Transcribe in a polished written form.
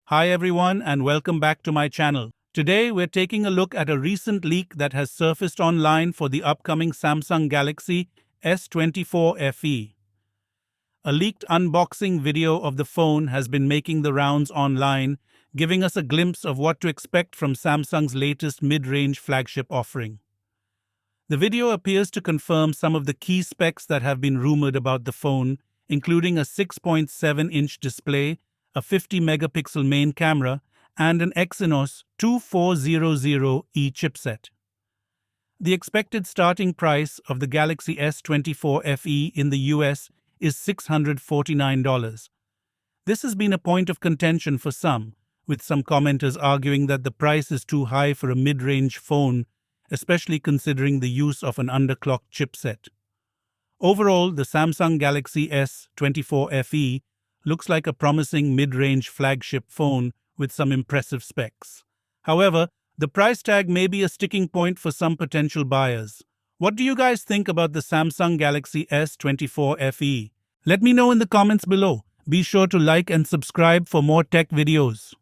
Hi everyone and welcome back to my channel. Today we're taking a look at a recent leak that has surfaced online for the upcoming Samsung Galaxy S24 FE. A leaked unboxing video of the phone has been making the rounds online, giving us a glimpse of what to expect from Samsung's latest mid-range flagship offering. The video appears to confirm some of the key specs that have been rumored about the phone, including a 6.7-inch display, a 50-megapixel main camera, and an Exynos 2400E chipset. The expected starting price of the Galaxy S24 FE in the US is $649. This has been a point of contention for some, with some commenters arguing that the price is too high for a mid-range phone, especially considering the use of an underclocked chipset. Overall, the Samsung Galaxy S24 FE looks like a promising mid-range flagship phone with some impressive specs. However, the price tag may be a sticking point for some potential buyers. What do you guys think about the Samsung Galaxy S24 FE? Let me know in the comments below. Be sure to like and subscribe for more tech videos.